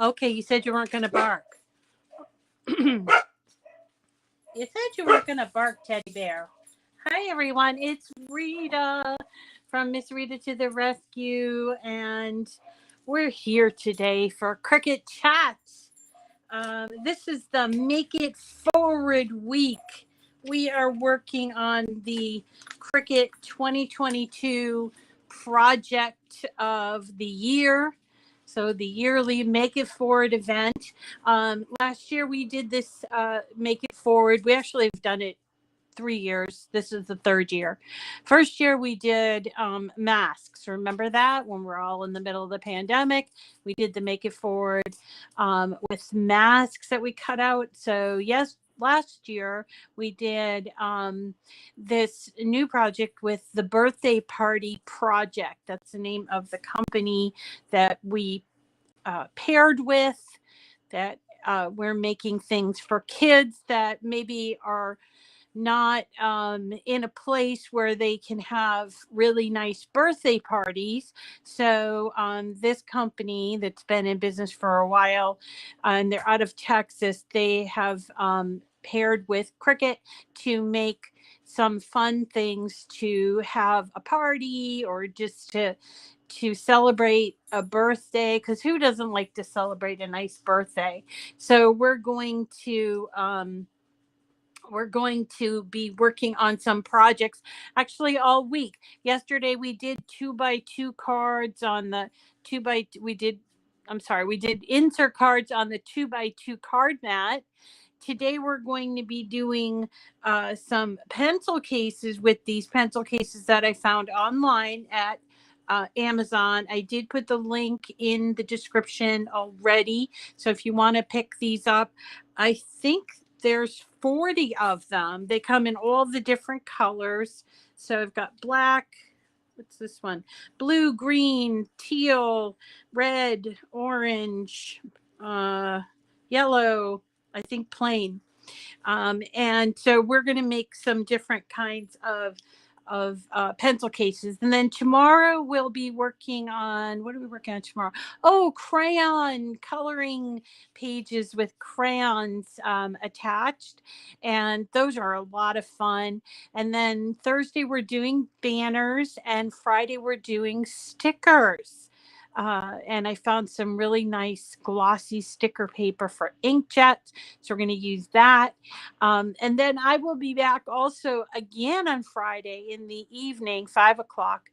Okay, you said you weren't going to bark. You said you weren't going to bark, teddy bear. Hi, everyone. It's Rita from Miss Rita to the Rescue, and we're here today for Cricut Chat. This is the Make It Forward week. We are working on the Cricut 2022 project of the year. So the yearly Make It Forward event. Last year we did this Make It Forward. We actually have done it 3 years. This is the third year. First year we did masks. Remember that when we're all in the middle of the pandemic, we did the Make It Forward with masks that we cut out. So yes, last year we did this new project with the Birthday Party Project. That's the name of the company that we paired with, that we're making things for kids that maybe are not in a place where they can have really nice birthday parties. So this company that's been in business for a while, and they're out of Texas, they have paired with Cricut to make some fun things to have a party or just to celebrate a birthday, because who doesn't like to celebrate a nice birthday? So we're going to be working on some projects actually all week. Yesterday we did 2x2 cards on the we did insert cards on the 2x2 card mat. Today we're going to be doing some pencil cases with these pencil cases that I found online at Amazon. I did put the link in the description already. So if you want to pick these up, I think there's 40 of them. They come in all the different colors. So I've got black. What's this one? Blue, green, teal, red, orange, yellow, I think plain. And so we're going to make some different kinds of pencil cases. And then tomorrow we'll be working on, what are we working on tomorrow? Oh, crayon coloring pages with crayons attached. And those are a lot of fun. And then Thursday we're doing banners, and Friday we're doing stickers. And I found some really nice glossy sticker paper for inkjet. So we're going to use that. And then I will be back also again on Friday in the evening, 5 o'clock,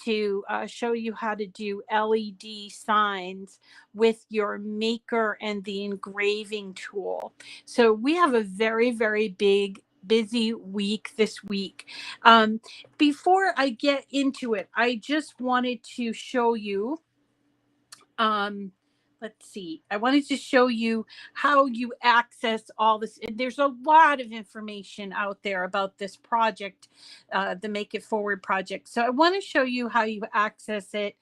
to show you how to do LED signs with your maker and the engraving tool. So we have a very, very busy week this week. Before I get into it, I just wanted to show you let's see. I wanted to show you how you access all this. There's a lot of information out there about this project, the Make It Forward project. So I want to show you how you access it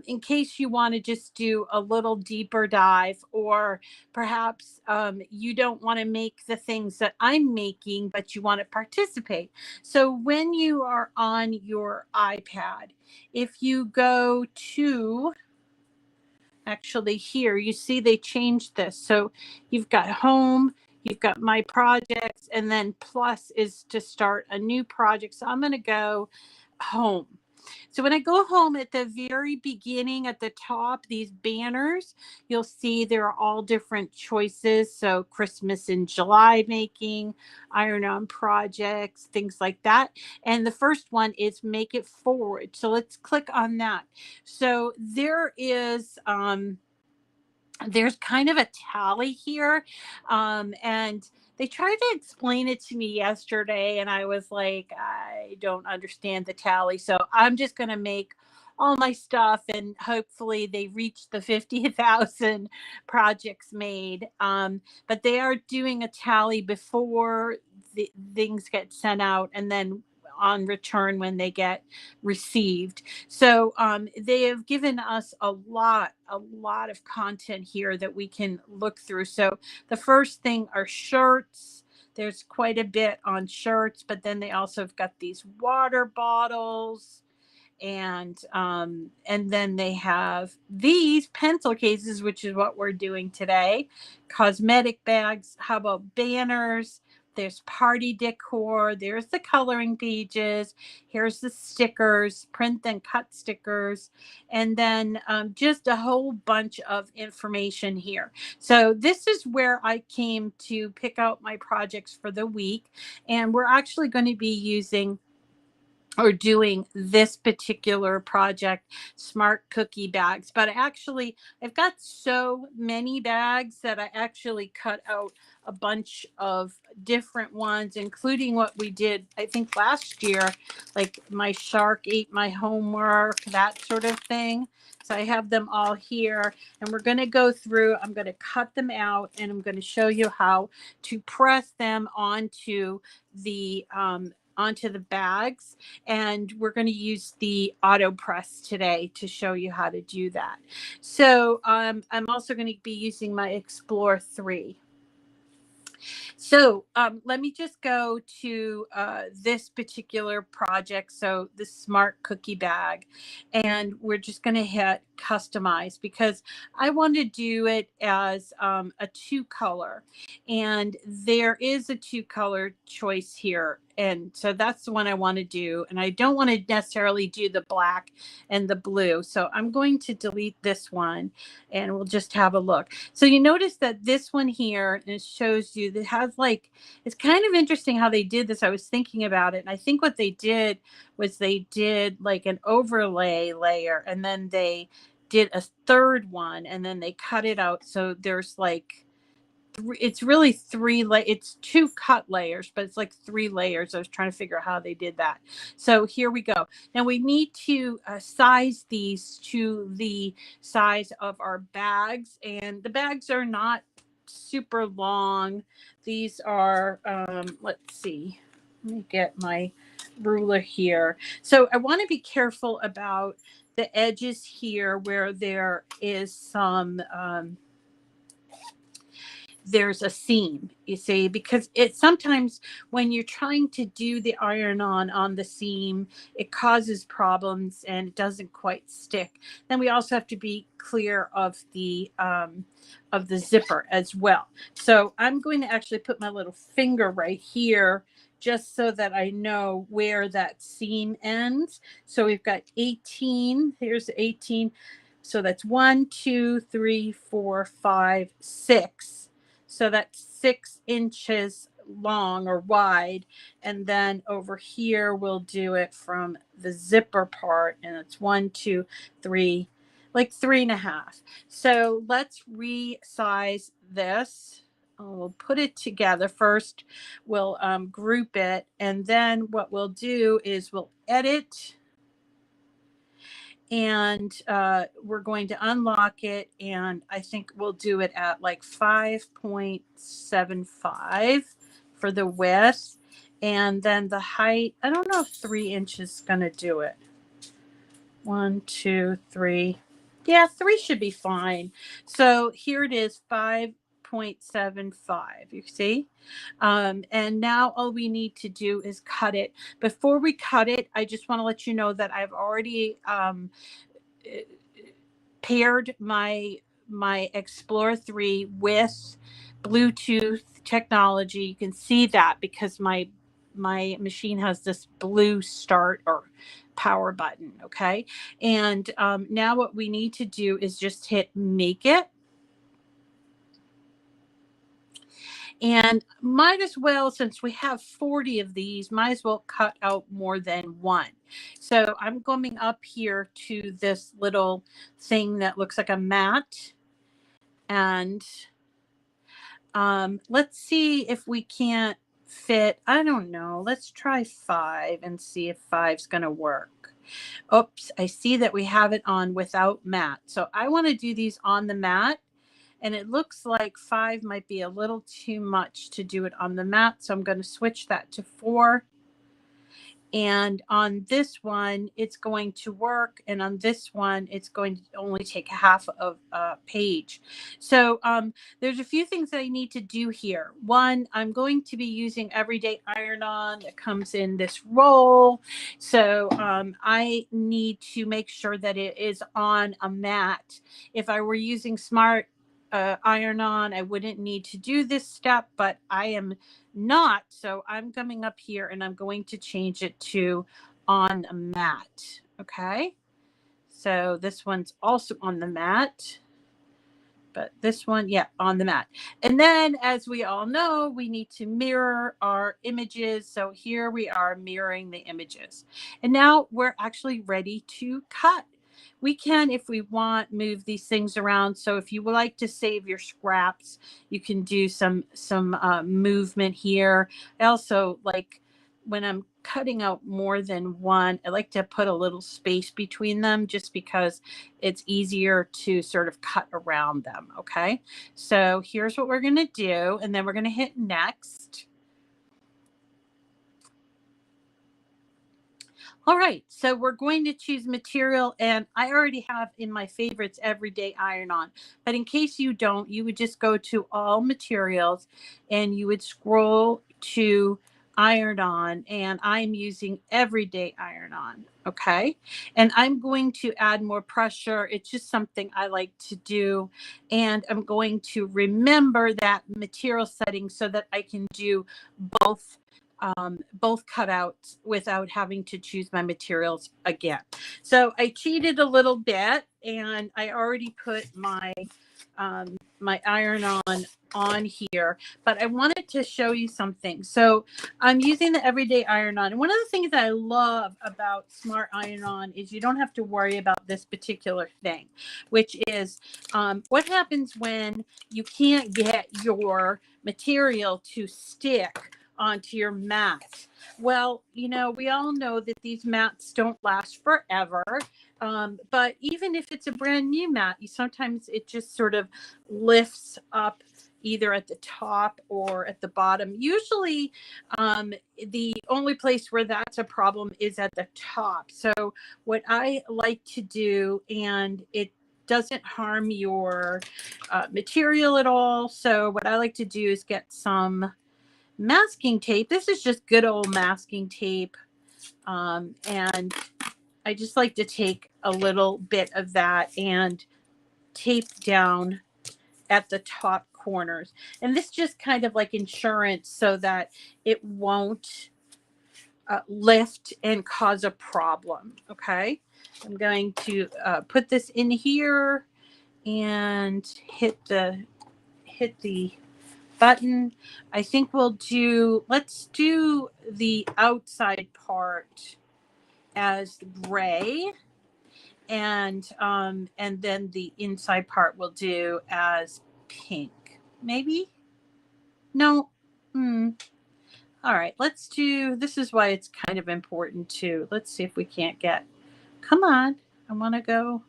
in case you want to just do a little deeper dive, or perhaps you don't want to make the things that I'm making, but you want to participate. So when you are on your iPad, if you go to, actually here, you see they changed this. So you've got home, you've got my projects, and then plus is to start a new project. So I'm going to go home. So when I go home, at the very beginning at the top, these banners, you'll see there are all different choices. So Christmas in July making, iron-on projects, things like that. And the first one is Make It Forward. So let's click on that. So there is there's kind of a tally here, and they tried to explain it to me yesterday, and I was like, I don't understand the tally. So I'm just going to make all my stuff, and hopefully they reach the 50,000 projects made. But they are doing a tally before the things get sent out, and then on return when they get received. So they have given us a lot of content here that we can look through. So the first thing are shirts. There's quite a bit on shirts, but then they also have got these water bottles, And then they have these pencil cases, which is what we're doing today. Cosmetic bags. How about banners? There's party decor. There's the coloring pages. Here's the stickers, print and cut stickers, and then just a whole bunch of information here. So this is where I came to pick out my projects for the week, and we're actually going to be using or doing this particular project, smart cookie bags. But I've got so many bags that I actually cut out a bunch of different ones, including what we did, I think last year, like my shark ate my homework, that sort of thing. So I have them all here, and we're going to go through, I'm going to cut them out, and I'm going to show you how to press them onto the bags. And we're going to use the auto press today to show you how to do that. So I'm also going to be using my Explore 3. So let me just go to this particular project. So the smart cookie bag, and we're just going to hit customize because I want to do it as a 2-color, and there is a 2-color choice here. And so that's the one I want to do. And I don't want to necessarily do the black and the blue. So I'm going to delete this one, and we'll just have a look. So you notice that this one here, it shows you that has like, it's kind of interesting how they did this. I was thinking about it. And I think what they did was they did like an overlay layer, and then they did a third one, and then they cut it out. So there's like, it's really it's 2 cut layers, but it's like 3 layers. I was trying to figure out how they did that. So here we go. Now we need to size these to the size of our bags, and the bags are not super long. These are let's see, let me get my ruler here. So I want to be careful about the edges here where there is some there's a seam, you see, because it sometimes when you're trying to do the iron on the seam, it causes problems and it doesn't quite stick. Then we also have to be clear of the zipper as well. So I'm going to actually put my little finger right here just so that I know where that seam ends. So we've got 18, here's 18. So that's 1, 2, 3, 4, 5, 6. So that's 6 inches long or wide. And then over here, we'll do it from the zipper part. And it's 1, 2, 3, like 3.5. So let's resize this. We'll put it together first. We'll group it. And then what we'll do is we'll edit, and we're going to unlock it, and I think we'll do it at like 5.75 for the width, and then the height, I don't know if 3 inches is going to do it. 1, 2, 3. Yeah, 3 should be fine. So here it is, 5.75. You see? And now all we need to do is cut it. Before we cut it, I just want to let you know that I've already paired my Explore 3 with Bluetooth technology. You can see that because my machine has this blue start or power button. Okay. And now what we need to do is just hit make it. And might as well, since we have 40 of these, might as well cut out more than one. So I'm going up here to this little thing that looks like a mat. And let's see if we can't fit, I don't know, let's try 5 and see if 5's going to work. Oops, I see that we have it on without mat. So I want to do these on the mat. And it looks like 5 might be a little too much to do it on the mat. So I'm going to switch that to 4. And on this one, it's going to work. And on this one, it's going to only take half of a page. So there's a few things that I need to do here. One, I'm going to be using Everyday Iron-On that comes in this roll. So I need to make sure that it is on a mat. If I were using Smart Iron-On, I wouldn't need to do this step, but I am not. So I'm coming up here and I'm going to change it to on a mat. Okay. So this one's also on the mat, but this one, yeah, on the mat. And then, as we all know, we need to mirror our images. So here we are mirroring the images. And now we're actually ready to cut. We can, if we want, move these things around. So if you would like to save your scraps, you can do some movement here. I also like when I'm cutting out more than one, I like to put a little space between them just because it's easier to sort of cut around them. Okay. So here's what we're going to do. And then we're going to hit next. All right, so we're going to choose material, and I already have in my favorites Everyday Iron-On. But in case you don't, you would just go to all materials and you would scroll to Iron-On, and I'm using Everyday Iron-On. Okay, and I'm going to add more pressure. It's just something I like to do, and I'm going to remember that material setting so that I can do both cutouts without having to choose my materials again. So I cheated a little bit, and I already put my my Iron-On here, but I wanted to show you something. So I'm using the Everyday Iron-On, and one of the things that I love about Smart Iron-On is you don't have to worry about this particular thing, which is what happens when you can't get your material to stick onto your mat. Well, you know, we all know that these mats don't last forever. But even if it's a brand new mat, sometimes it just sort of lifts up either at the top or at the bottom. Usually the only place where that's a problem is at the top. So what I like to do, and it doesn't harm your material at all. So what I like to do is get some masking tape. This is just good old masking tape. And I just like to take a little bit of that and tape down at the top corners. And this just kind of like insurance so that it won't lift and cause a problem. Okay. I'm going to put this in here and hit the button. I think let's do the outside part as gray, and then the inside part we'll do as pink. Maybe? No. All right, let's do, this is why it's kind of important too. Let's see if we can't get, come on, I want to go.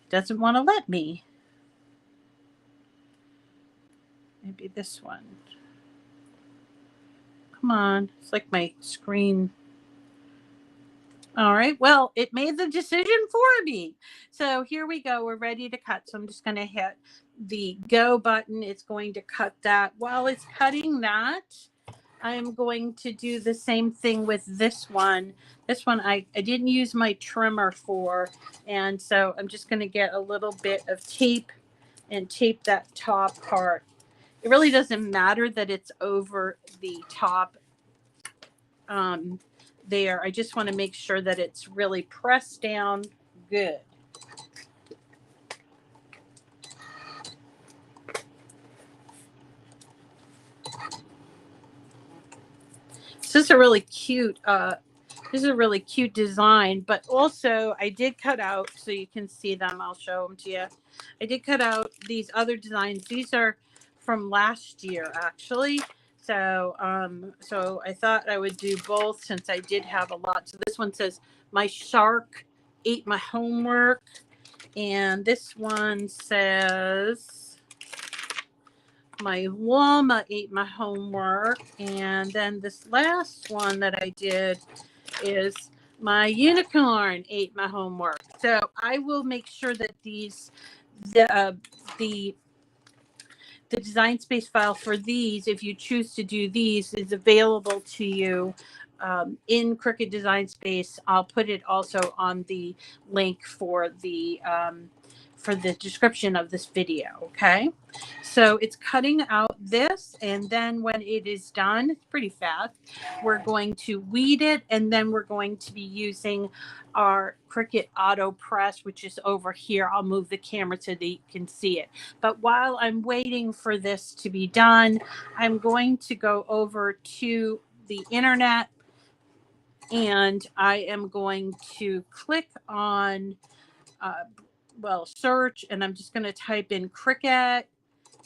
It doesn't want to let me. Maybe this one. Come on. It's like my screen. All right. Well, it made the decision for me. So here we go. We're ready to cut. So I'm just going to hit the go button. It's going to cut that. While it's cutting that, I'm going to do the same thing with this one. This one I didn't use my trimmer for. And so I'm just going to get a little bit of tape and tape that top part. It really doesn't matter that it's over the top there. I just want to make sure that it's really pressed down good. This is a really cute design, but also I did cut out, so you can see them. I'll show them to you. I did cut out these other designs. These are from last year, actually. So so I thought I would do both since I did have a lot. So this one says, "My shark ate my homework." And this one says, "My llama ate my homework." And then this last one that I did is my unicorn ate my homework. So I will make sure that these, the design space file for these, if you choose to do these, is available to you in Cricut Design Space. I'll put it also on the link for the description of this video. Okay, so it's cutting out this, and then when it is done, it's pretty fast. We're going to weed it, and then we're going to be using our Cricut Auto Press, which is over here. I'll move the camera so that you can see it. But while I'm waiting for this to be done, I'm going to go over to the internet, and I am going to click on search, and I'm just going to type in Cricut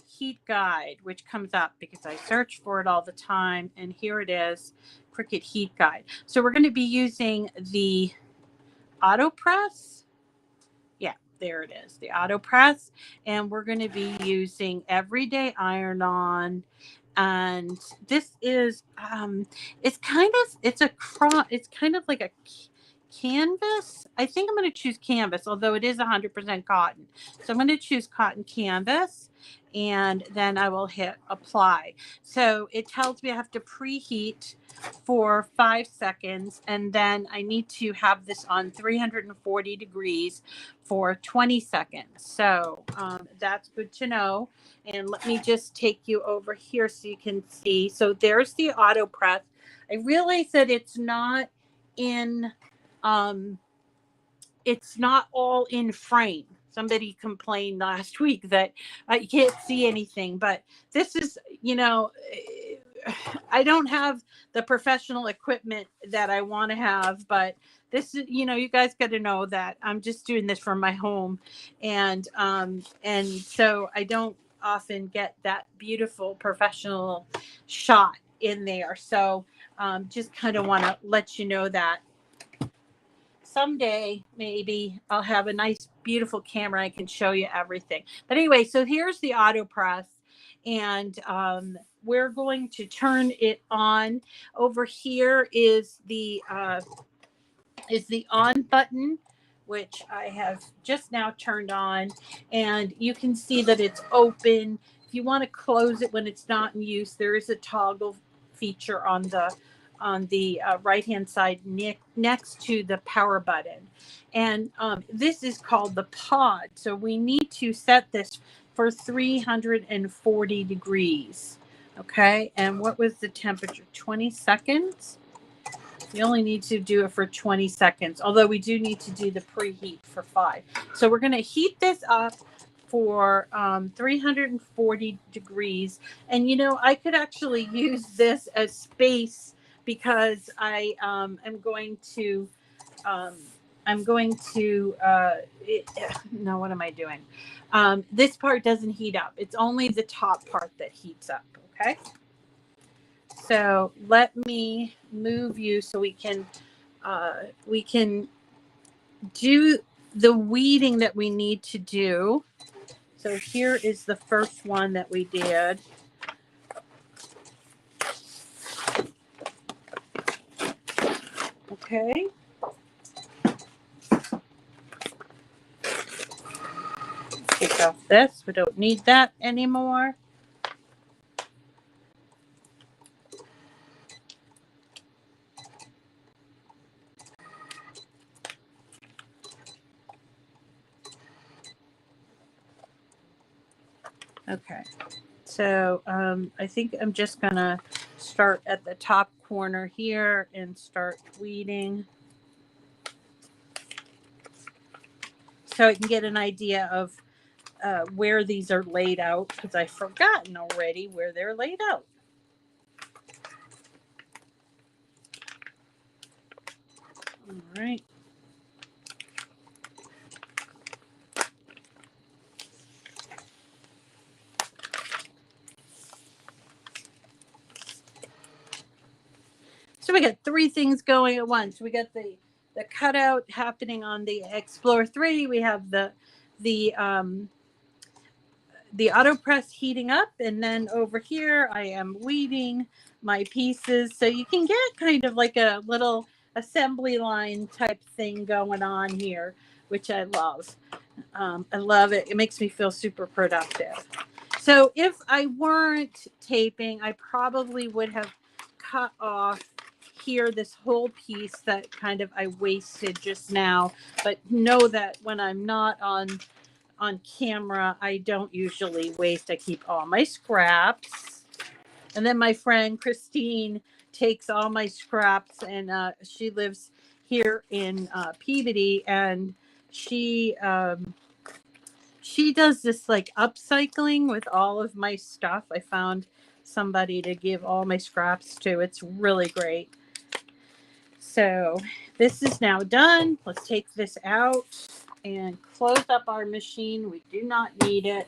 Heat Guide, which comes up because I search for it all the time. And here it is, Cricut Heat Guide. So we're going to be using the Auto Press. Yeah, there it is, the Auto Press. And we're going to be using Everyday Iron On. And this is, it's kind of like a canvas. I think I'm going to choose canvas, although it is 100% cotton. So I'm going to choose cotton canvas, and then I will hit apply. So it tells me I have to preheat for 5 seconds, and then I need to have this on 340 degrees for 20 seconds. So that's good to know. And let me just take you over here so you can see. So there's the Auto Press. I realize that it's not in it's not all in frame. Somebody complained last week that you can't see anything, but this is, I don't have the professional equipment that I want to have, but this is, you guys got to know that I'm just doing this from my home. And so I don't often get that beautiful professional shot in there. So just kind of want to let you know that someday maybe I'll have a nice, beautiful camera. I can show you everything. But anyway, so here's the Auto Press, and we're going to turn it on. Over here is the on button, which I have just now turned on, and you can see that it's open. If you want to close it when it's not in use, there is a toggle feature on the right hand side next to the power button. And this is called the pod. So we need to set this for 340 degrees. Okay. And what was the temperature? 20 seconds. You only need to do it for 20 seconds, although we do need to do the preheat for 5. So we're going to heat this up for 340 degrees. And, I could actually use this as space, because I am going to, no, what am I doing? This part doesn't heat up. It's only the top part that heats up. Okay. So let me move you so we can do the weeding that we need to do. So here is the first one that we did. Okay. Take off this. We don't need that anymore. Okay. So I think I'm just going to start at the top corner here and start weeding, so I can get an idea of where these are laid out, because I've forgotten already where they're laid out. All right. So we got 3 things going at once. We got the cutout happening on the Explore 3. We have the Auto Press heating up, and then over here I am weeding my pieces. So you can get kind of like a little assembly line type thing going on here, which I love. I love it. It makes me feel super productive. So if I weren't taping, I probably would have cut off here this whole piece that kind of I wasted just now. But know that when I'm not on camera, I don't usually waste. I keep all my scraps. And then my friend Christine takes all my scraps, and she lives here in Peabody, and she does this like upcycling with all of my stuff. I found somebody to give all my scraps to. It's really great. So this is now done. Let's take this out and close up our machine. We do not need it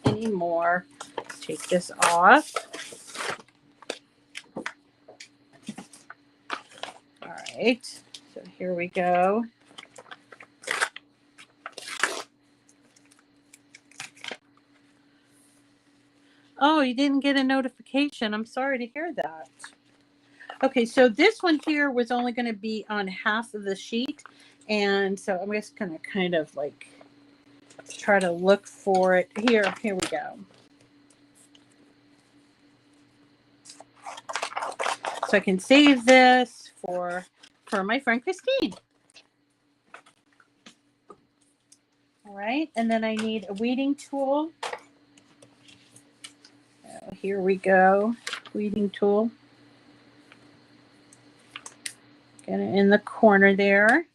anymore. Let's take this off. All right. So here we go. Oh, you didn't get a notification. I'm sorry to hear that. Okay, so this one here was only going to be on half of the sheet. And so I'm just going to kind of like try to look for it. Here we go. So I can save this for my friend Christine. All right, and then I need a weeding tool. Here we go, weeding tool. Get it in the corner there.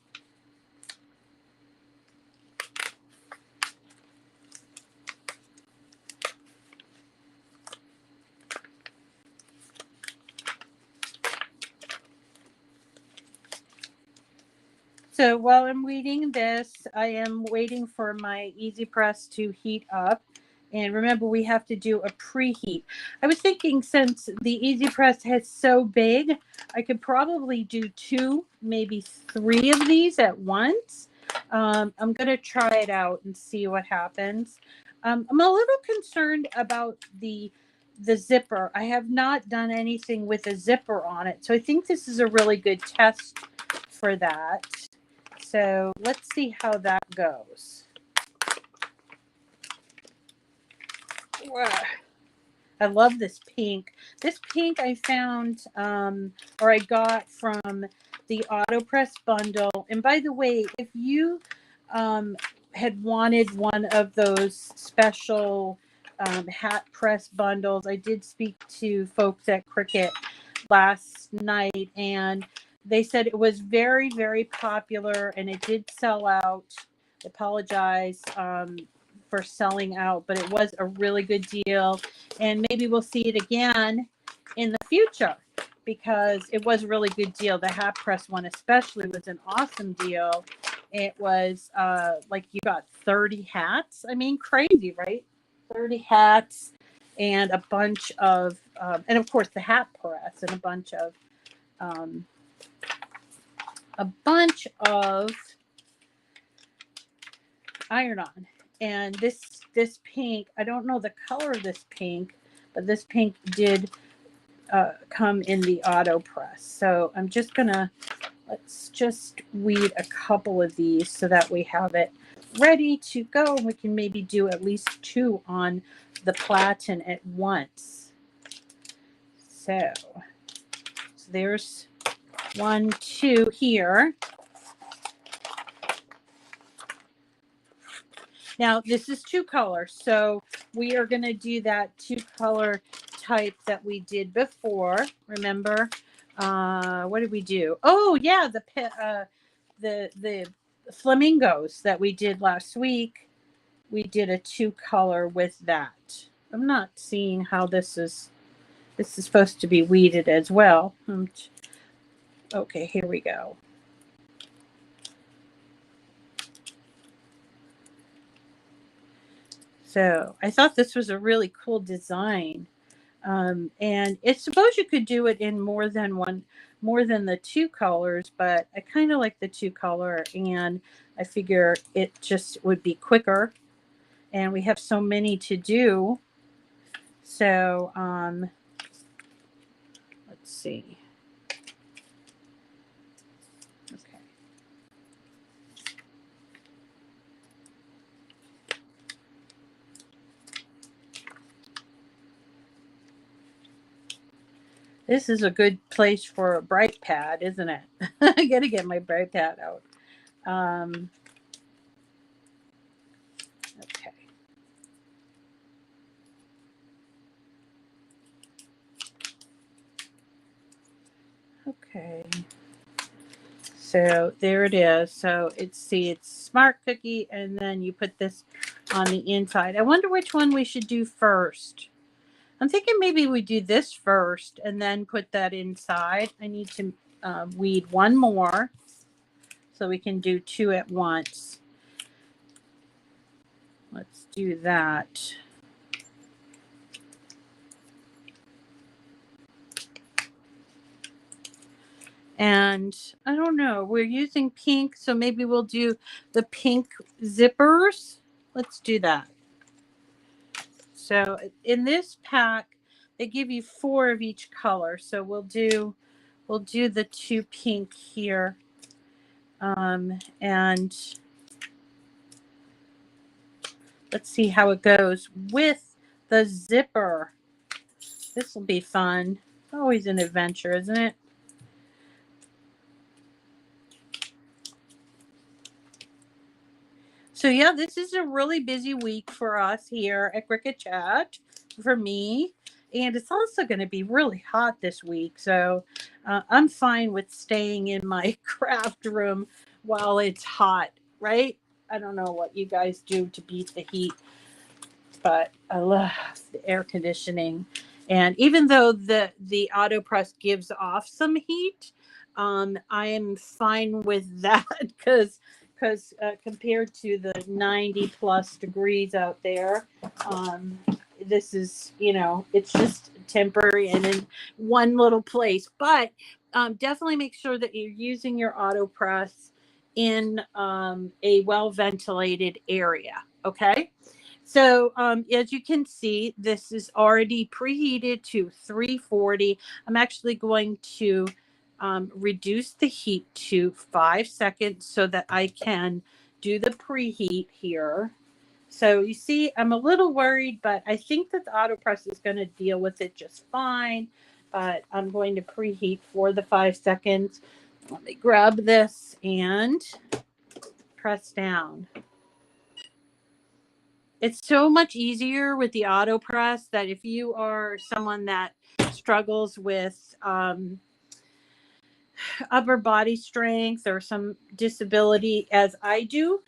So while I'm weeding this, I am waiting for my EasyPress to heat up. And remember, we have to do a preheat. I was thinking since the EasyPress is so big, I could probably do 2, maybe 3 of these at once. I'm going to try it out and see what happens. I'm a little concerned about the zipper. I have not done anything with a zipper on it. So I think this is a really good test for that. So let's see how that goes. I love this pink. This pink I found, or I got from the AutoPress bundle. And by the way, if you had wanted one of those special hat press bundles, I did speak to folks at Cricut last night, and they said it was very, very popular, and it did sell out. I apologize for selling out, but it was a really good deal, and maybe we'll see it again in the future because it was a really good deal. The hat press one especially was an awesome deal. It was like you got 30 hats. I mean, crazy, right? 30 hats and a bunch of and of course the hat press and a bunch of iron-on. And this pink, I don't know the color of this pink, but this pink did come in the AutoPress. So I'm just gonna, let's just weed a couple of these so that we have it ready to go. We can maybe do at least 2 on the platen at once. So there's 1, 2 here. Now this is 2 colors, so we are going to do that 2 color type that we did before. Remember, what did we do? Oh yeah, the flamingos that we did last week. We did a 2 color with that. I'm not seeing how this is supposed to be weeded as well. Okay, here we go. So I thought this was a really cool design. And it's suppose you could do it in more than the 2 colors, but I kind of like the 2 color, and I figure it just would be quicker, and we have so many to do. So let's see. This is a good place for a Brightpad, isn't it? I got to get my Brightpad out. Okay. Okay. So there it is. So it's Smart Cookie, and then you put this on the inside. I wonder which one we should do first. I'm thinking maybe we do this first and then put that inside. I need to weed one more so we can do two at once. Let's do that. And I don't know, we're using pink, so maybe we'll do the pink zippers. Let's do that. So in this pack, they give you 4 of each color. So we'll do the 2 pink here. And let's see how it goes with the zipper. This will be fun. Always an adventure, isn't it? So yeah, this is a really busy week for us here at Cricut Chat, for me. And it's also going to be really hot this week. So I'm fine with staying in my craft room while it's hot, right? I don't know what you guys do to beat the heat, but I love the air conditioning. And even though the AutoPress gives off some heat, I am fine with that because compared to the 90 plus degrees out there, this is, it's just temporary and in one little place. But definitely make sure that you're using your AutoPress in a well ventilated area. Okay. So as you can see, this is already preheated to 340. I'm actually going to reduce the heat to 5 seconds so that I can do the preheat here. So you see, I'm a little worried, but I think that the AutoPress is going to deal with it just fine. But I'm going to preheat for the 5 seconds. Let me grab this and press down. It's so much easier with the AutoPress that if you are someone that struggles with upper body strength or some disability, as I do,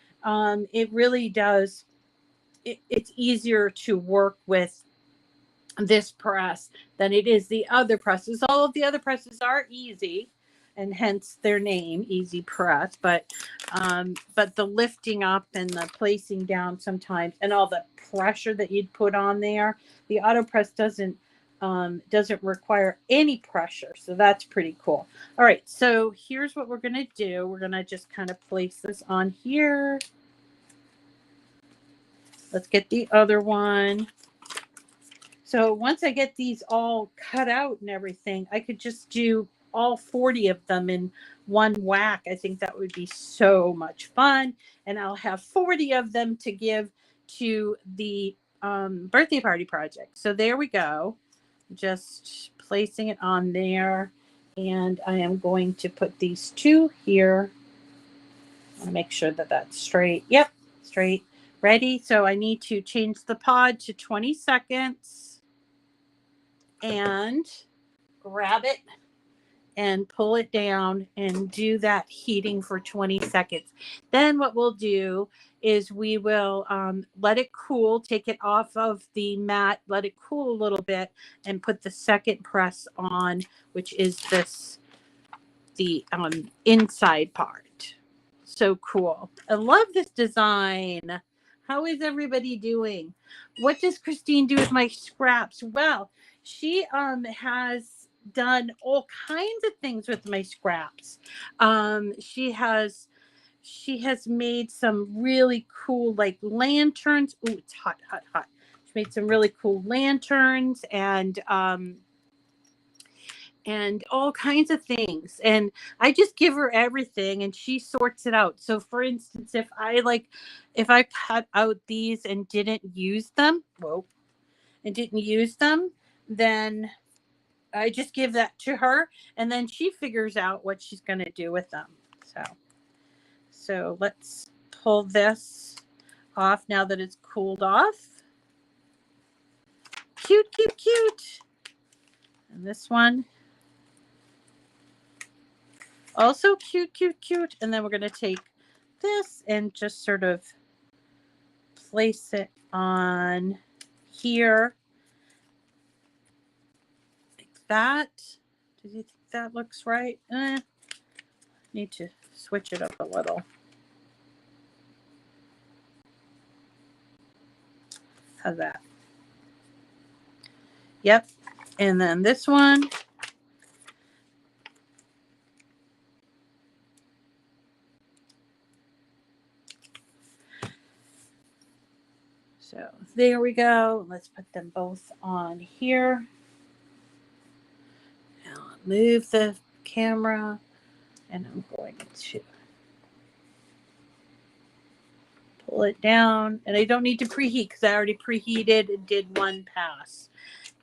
it really does. It's easier to work with this press than it is the other presses. All of the other presses are easy, and hence their name, EasyPress. But the lifting up and the placing down sometimes, and all the pressure that you'd put on there, the AutoPress doesn't require any pressure. So that's pretty cool. All right, so here's what we're gonna do. We're gonna just kind of place this on here. Let's get the other one. So once I get these all cut out and everything, I could just do all 40 of them in one whack. I think that would be so much fun. And I'll have 40 of them to give to the birthday party project. So there we go. Just placing it on there. And I am going to put these 2 here. I'll make sure that that's straight. Yep, straight. Ready? So I need to change the pod to 20 seconds and grab it and pull it down and do that heating for 20 seconds. Then what we'll do is we will let it cool, take it off of the mat, let it cool a little bit, and put the second press on, which is the inside part. So cool. I love this design. How is everybody doing? What does Christine do with my scraps? Well, she has done all kinds of things with my scraps. She has made some really cool like lanterns. Ooh, it's hot, hot, hot. She made some really cool lanterns and all kinds of things. And I just give her everything and she sorts it out. So for instance, if I cut out these and didn't use them, then I just give that to her, and then she figures out what she's going to do with them. So let's pull this off now that it's cooled off. Cute, cute, cute. And this one, also cute, cute, cute. And then we're going to take this and just sort of place it on here like that. Do you think that looks right? Need to switch it up a little. How's that? Yep. And then this one. So there we go. Let's put them both on here. Now move the camera, and I'm going to pull it down. And I don't need to preheat because I already preheated and did one pass.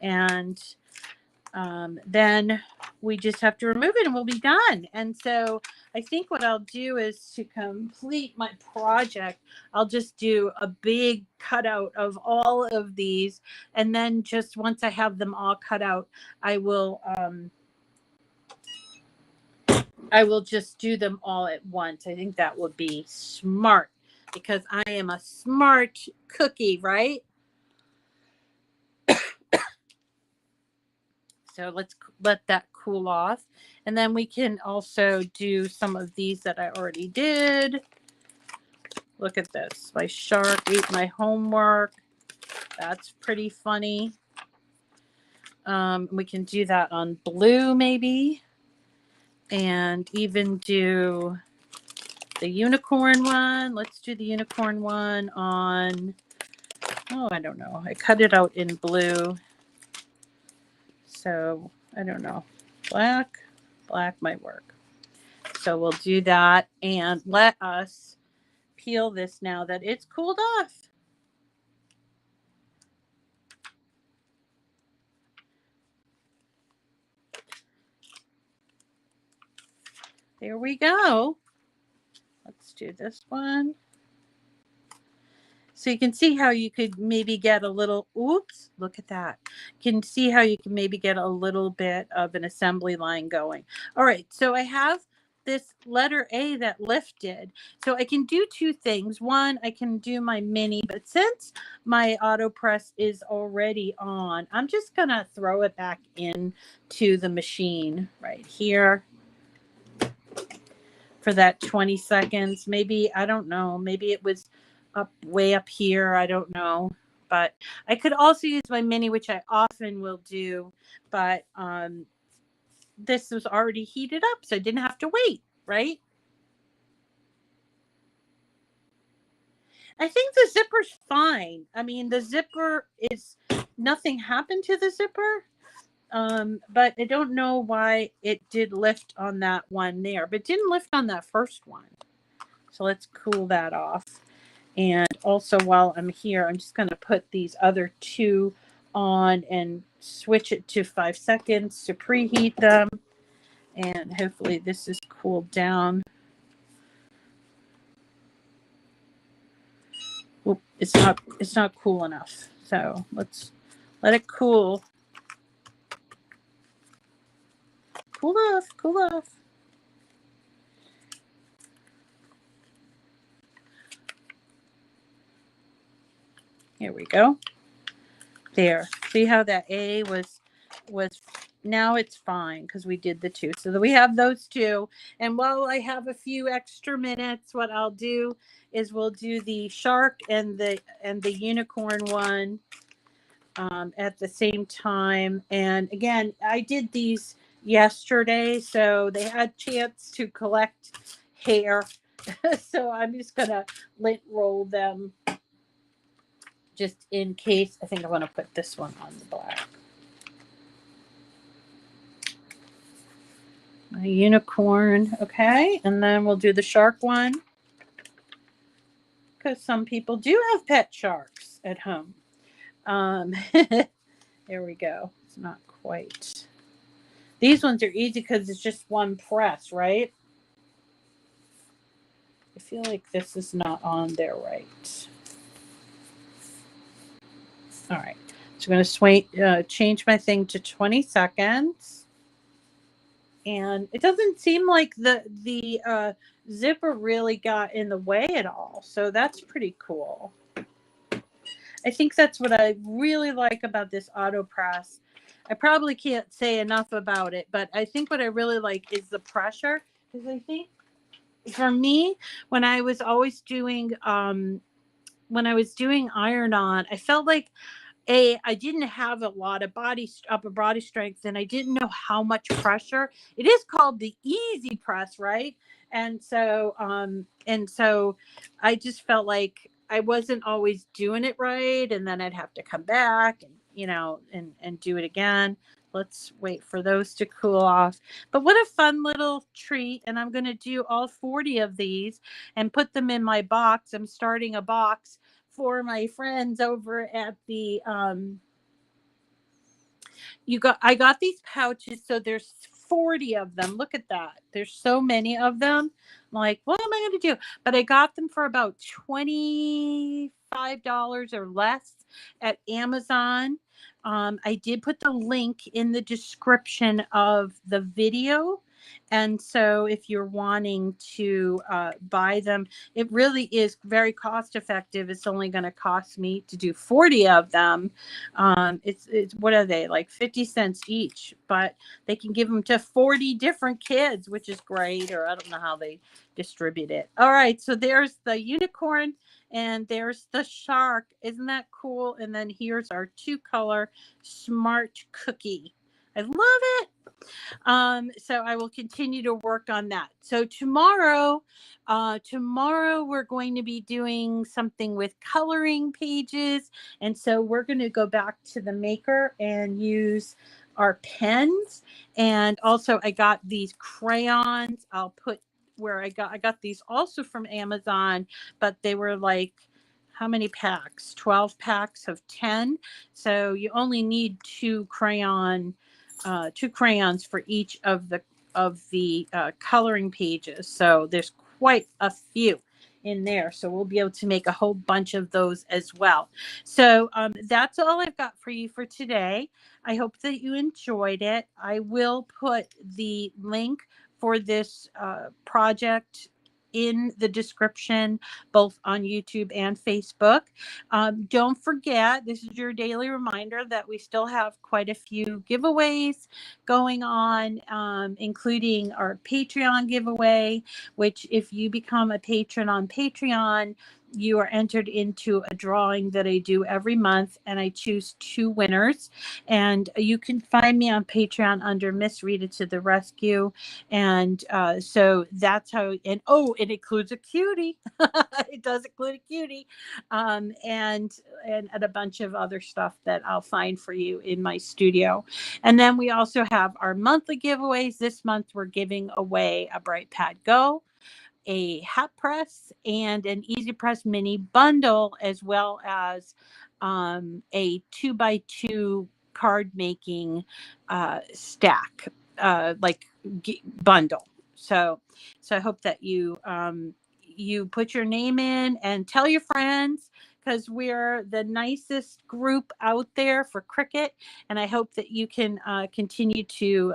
And then we just have to remove it and we'll be done. And so I think what I'll do is, to complete my project, I'll just do a big cutout of all of these. And then just once I have them all cut out, I will just do them all at once. I think that would be smart because I am a smart cookie, right? So let's let that cool off. And then we can also do some of these that I already did. Look at this. My shark ate my homework. That's pretty funny. We can do that on blue maybe. And even do the unicorn one. Let's do the unicorn one on, oh, I don't know. I cut it out in blue. So I don't know. Black might work. So we'll do that and let us peel this now that it's cooled off. There we go. Let's do this one. So you can see how you could maybe get a little, oops, look at that. You can see how you can maybe get a little bit of an assembly line going. All right, so I have this letter A that lifted. So I can do two things. One, I can do my mini, but since my auto press is already on, I'm just gonna throw it back into the machine right here for that 20 seconds. Maybe, I don't know, maybe it was way up here. I don't know. But I could also use my mini, which I often will do. But this was already heated up, so I didn't have to wait, right? I think the zipper's fine. I mean, the zipper is, nothing happened to the zipper. But I don't know why it did lift on that one there, but it didn't lift on that first one. So let's cool that off. And also while I'm here, I'm just going to put these other two on and switch it to 5 seconds to preheat them. And hopefully this is cooled down. Oop, it's not cool enough. So let's let it cool. Cool off, cool off. Here we go. There. See how that A was now it's fine because we did the two. So we have those two. And while I have a few extra minutes, what I'll do is we'll do the shark and the unicorn one at the same time. And again, I did these yesterday, so they had a chance to collect hair. So I'm just gonna lint roll them just in case. I think I want to put this one on the black. My unicorn, okay, and then we'll do the shark one because some people do have pet sharks at home. There we go. It's not quite. These ones are easy because it's just one press, right? I feel like this is not on there right. All right. So I'm going to change my thing to 20 seconds. And it doesn't seem like the zipper really got in the way at all. So that's pretty cool. I think that's what I really like about this auto press. I probably can't say enough about it, but I think what I really like is the pressure. Because I think for me, when I was always doing iron-on, I felt like I didn't have a lot of upper body strength, and I didn't know how much pressure. It is called the EasyPress, right? And so I just felt like I wasn't always doing it right, and then I'd have to come back and and do it again. Let's wait for those to cool off. But what a fun little treat. And I'm going to do all 40 of these and put them in my box. I'm starting a box for my friends over at the I got these pouches, so there's 40 of them. Look at that. There's so many of them. I'm like, what am I going to do? But I got them for about $25 or less at Amazon. I did put the link in the description of the video. And so if you're wanting to buy them, it really is very cost effective. It's only going to cost me to do 40 of them. It's what are they, like 50 cents each, but they can give them to 40 different kids, which is great. Or I don't know how they distribute it. All right, so there's the unicorn and there's the shark. Isn't that cool? And then here's our 2-color smart cookie. I love it. So I will continue to work on that. So tomorrow we're going to be doing something with coloring pages. And so we're going to go back to the maker and use our pens. And also I got these crayons. I'll put where I got these also from Amazon, but they were like, how many packs? 12 packs of 10. So you only need two crayons for each of the coloring pages. So there's quite a few in there. So we'll be able to make a whole bunch of those as well. So that's all I've got for you for today. I hope that you enjoyed it. I will put the link for this project in the description, both on YouTube and Facebook. Don't forget, this is your daily reminder that we still have quite a few giveaways going on, including our Patreon giveaway, which if you become a patron on Patreon, you are entered into a drawing that I do every month, and I choose 2 winners. And you can find me on Patreon under Miss Rita to the Rescue. And so that's how, and it includes a cutie. It does include a cutie. And a bunch of other stuff that I'll find for you in my studio. And then we also have our monthly giveaways. This month we're giving away a Brightpad Go, a hat press, and an EasyPress Mini Bundle, as well as a 2x2 card making stack, bundle. So I hope that you put your name in and tell your friends, because we're the nicest group out there for Cricut, and I hope that you can continue to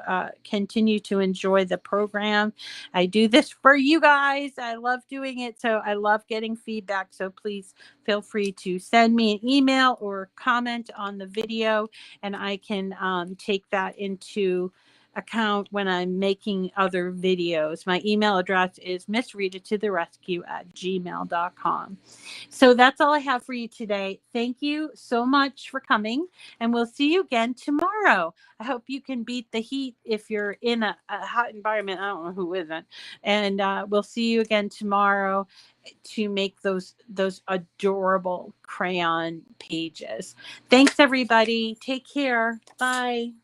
enjoy the program. I do this for you guys. I love doing it, so I love getting feedback. So please feel free to send me an email or comment on the video, and I can take that into account when I'm making other videos. My email address is missritatotherescue@gmail.com. So that's all I have for you today. Thank you so much for coming, and we'll see you again tomorrow. I hope you can beat the heat if you're in a hot environment. I don't know who isn't. And we'll see you again tomorrow to make those adorable crayon pages. Thanks, everybody. Take care. Bye.